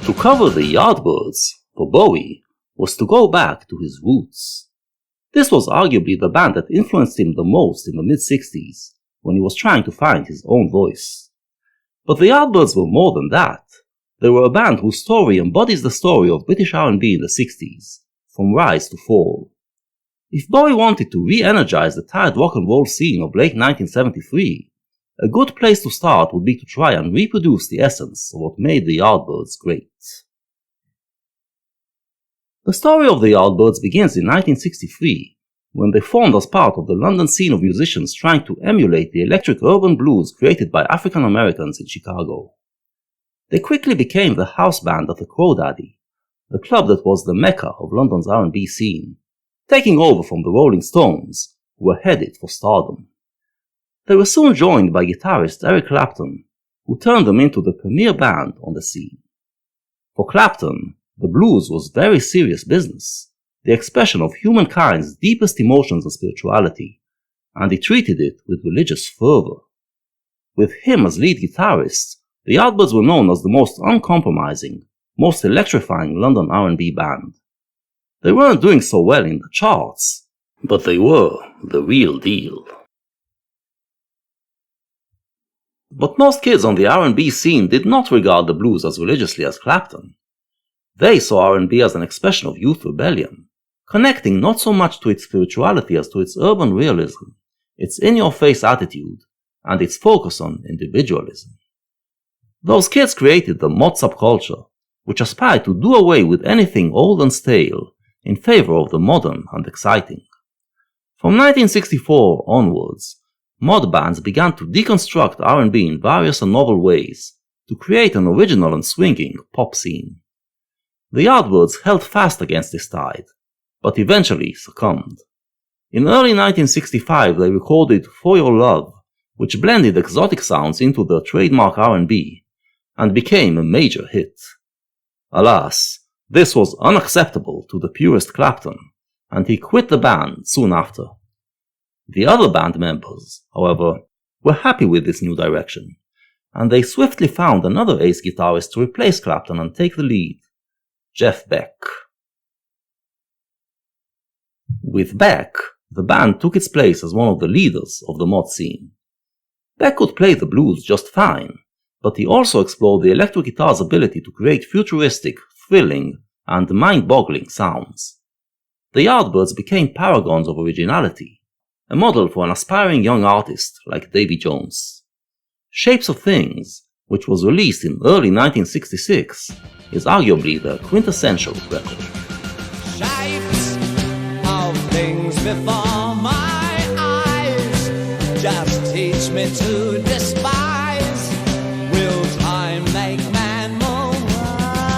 To cover the Yardbirds, for Bowie, was to go back to his roots. This was arguably the band that influenced him the most in the mid-60s, when he was trying to find his own voice. But the Yardbirds were more than that. They were a band whose story embodies the story of British R&B in the 60s, from rise to fall. If Bowie wanted to re-energize the tired rock and roll scene of late 1973, a good place to start would be to try and reproduce the essence of what made the Yardbirds great. The story of the Yardbirds begins in 1963, when they formed as part of the London scene of musicians trying to emulate the electric urban blues created by African Americans in Chicago. They quickly became the house band of the Crawdaddy, the club that was the mecca of London's R&B scene, taking over from the Rolling Stones, who were headed for stardom. They were soon joined by guitarist Eric Clapton, who turned them into the premier band on the scene. For Clapton, the blues was very serious business, the expression of humankind's deepest emotions and spirituality, and he treated it with religious fervor. With him as lead guitarist, the Yardbirds were known as the most uncompromising, most electrifying London R&B band. They weren't doing so well in the charts, but they were the real deal. But most kids on the R&B scene did not regard the blues as religiously as Clapton. They saw R&B as an expression of youth rebellion, connecting not so much to its spirituality as to its urban realism, its in-your-face attitude, and its focus on individualism. Those kids created the mod subculture, which aspired to do away with anything old and stale in favor of the modern and exciting. From 1964 onwards, mod bands began to deconstruct R&B in various and novel ways to create an original and swinging pop scene. The Yardbirds held fast against this tide, but eventually succumbed. In early 1965 they recorded For Your Love, which blended exotic sounds into the trademark R&B, and became a major hit. Alas, this was unacceptable to the purist Clapton, and he quit the band soon after. The other band members, however, were happy with this new direction, and they swiftly found another ace guitarist to replace Clapton and take the lead, Jeff Beck. With Beck, the band took its place as one of the leaders of the mod scene. Beck could play the blues just fine, but he also explored the electric guitar's ability to create futuristic, thrilling, and mind-boggling sounds. The Yardbirds became paragons of originality, a model for an aspiring young artist like Davy Jones. Shapes of Things, which was released in early 1966, is arguably the quintessential record. Shapes of things before my eyes just teach me to despise. Will time make man more wise?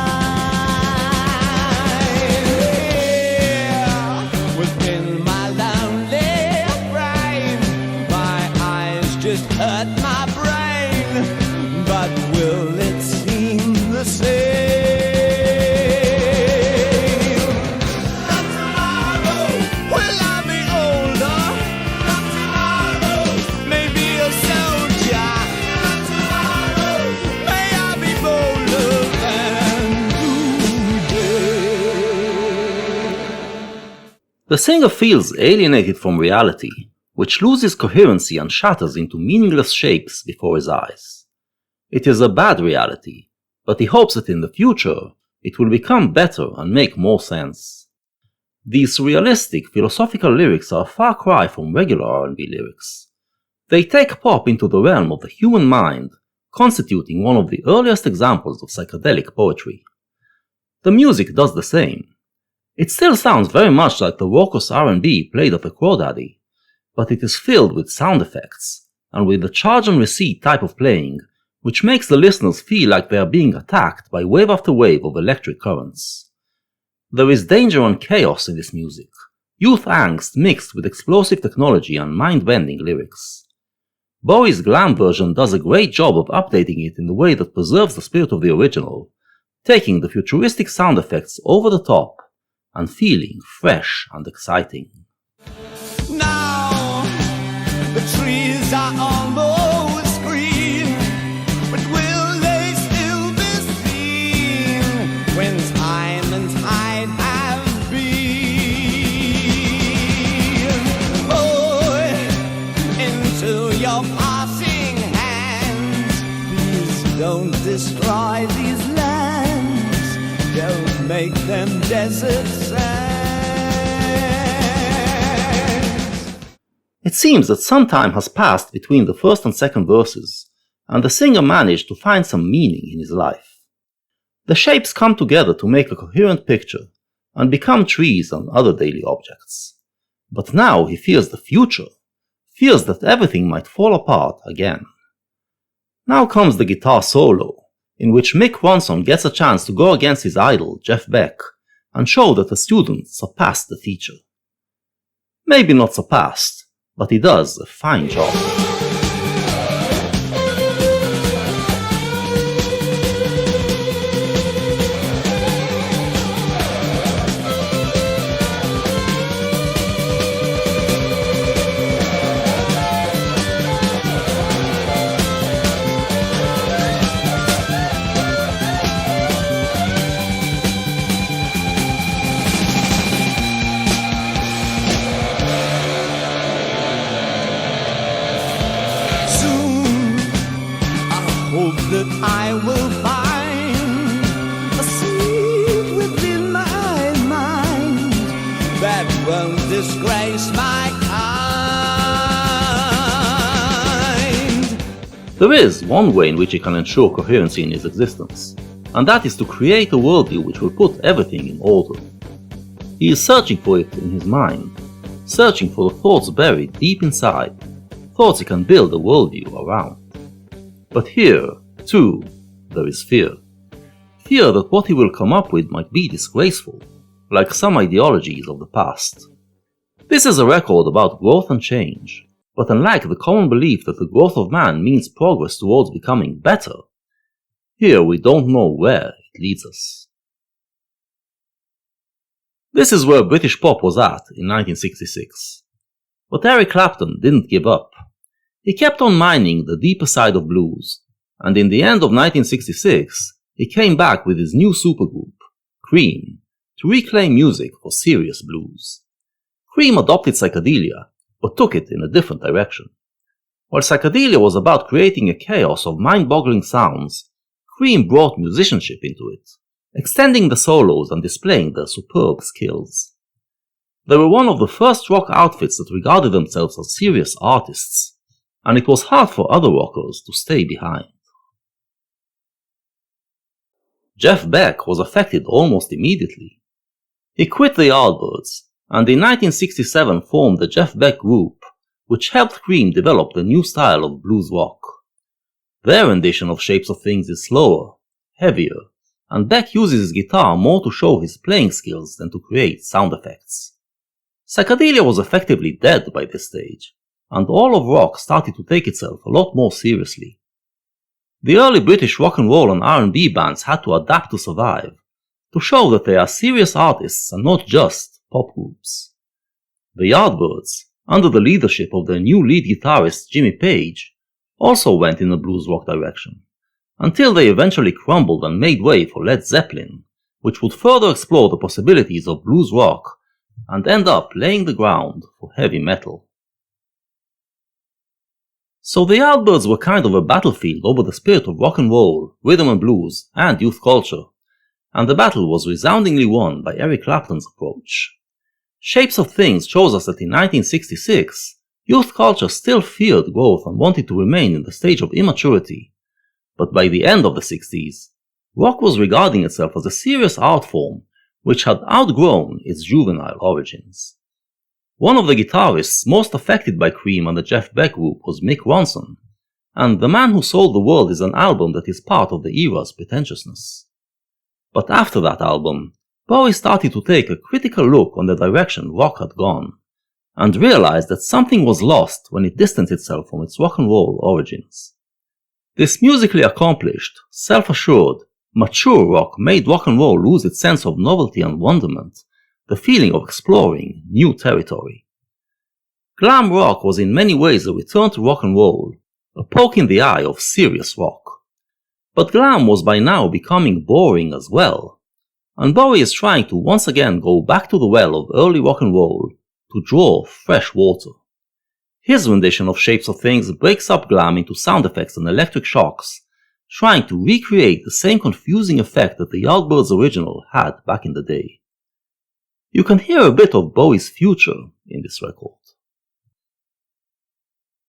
Within my lonely brain, my eyes just hurt my brain, but will it seem the same? The singer feels alienated from reality, which loses coherency and shatters into meaningless shapes before his eyes. It is a bad reality, but he hopes that in the future it will become better and make more sense. These realistic, philosophical lyrics are a far cry from regular R&B lyrics. They take pop into the realm of the human mind, constituting one of the earliest examples of psychedelic poetry. The music does the same. It still sounds very much like the raucous R&B played at the Crawdaddy, but it is filled with sound effects, and with the charge and receipt type of playing, which makes the listeners feel like they are being attacked by wave after wave of electric currents. There is danger and chaos in this music, youth angst mixed with explosive technology and mind-bending lyrics. Bowie's glam version does a great job of updating it in a way that preserves the spirit of the original, taking the futuristic sound effects over the top, and feeling fresh and exciting. Now, the trees are almost green, but will they still be seen Don't destroy these lands, don't make them desert sands. It seems that some time has passed between the first and second verses, and the singer managed to find some meaning in his life. The shapes come together to make a coherent picture, and become trees and other daily objects. But now he fears the future, fears that everything might fall apart again. Now comes the guitar solo, in which Mick Ronson gets a chance to go against his idol, Jeff Beck, and show that the student surpassed the teacher. Maybe not surpassed, but he does a fine job. That I will find a seed within my mind that won't disgrace my kind. There is one way in which he can ensure coherency in his existence, and that is to create a worldview which will put everything in order. He is searching for it in his mind, searching for the thoughts buried deep inside, thoughts he can build a worldview around. But here, too, there is fear. Fear that what he will come up with might be disgraceful, like some ideologies of the past. This is a record about growth and change, but unlike the common belief that the growth of man means progress towards becoming better, here we don't know where it leads us. This is where British pop was at in 1966. But Eric Clapton didn't give up. He kept on mining the deeper side of blues, and in the end of 1966, he came back with his new supergroup, Cream, to reclaim music for serious blues. Cream adopted psychedelia, but took it in a different direction. While psychedelia was about creating a chaos of mind-boggling sounds, Cream brought musicianship into it, extending the solos and displaying their superb skills. They were one of the first rock outfits that regarded themselves as serious artists, and it was hard for other rockers to stay behind. Jeff Beck was affected almost immediately. He quit the Yardbirds, and in 1967 formed the Jeff Beck Group, which helped Cream develop the new style of blues rock. Their rendition of Shapes of Things is slower, heavier, and Beck uses his guitar more to show his playing skills than to create sound effects. Psychedelia was effectively dead by this stage, and all of rock started to take itself a lot more seriously. The early British rock and roll and R&B bands had to adapt to survive, to show that they are serious artists and not just pop groups. The Yardbirds, under the leadership of their new lead guitarist Jimmy Page, also went in a blues rock direction, until they eventually crumbled and made way for Led Zeppelin, which would further explore the possibilities of blues rock and end up laying the ground for heavy metal. So the Yardbirds were kind of a battlefield over the spirit of rock and roll, rhythm and blues, and youth culture, and the battle was resoundingly won by Eric Clapton's approach. Shapes of Things shows us that in 1966, youth culture still feared growth and wanted to remain in the stage of immaturity, but by the end of the 60s, rock was regarding itself as a serious art form which had outgrown its juvenile origins. One of the guitarists most affected by Cream and the Jeff Beck Group was Mick Ronson, and The Man Who Sold the World is an album that is part of the era's pretentiousness. But after that album, Bowie started to take a critical look on the direction rock had gone, and realized that something was lost when it distanced itself from its rock and roll origins. This musically accomplished, self-assured, mature rock made rock and roll lose its sense of novelty and wonderment, the feeling of exploring new territory. Glam rock was in many ways a return to rock and roll, a poke in the eye of serious rock. But glam was by now becoming boring as well, and Bowie is trying to once again go back to the well of early rock and roll to draw fresh water. His rendition of Shapes of Things breaks up glam into sound effects and electric shocks, trying to recreate the same confusing effect that the Yardbirds original had back in the day. You can hear a bit of Bowie's future in this record.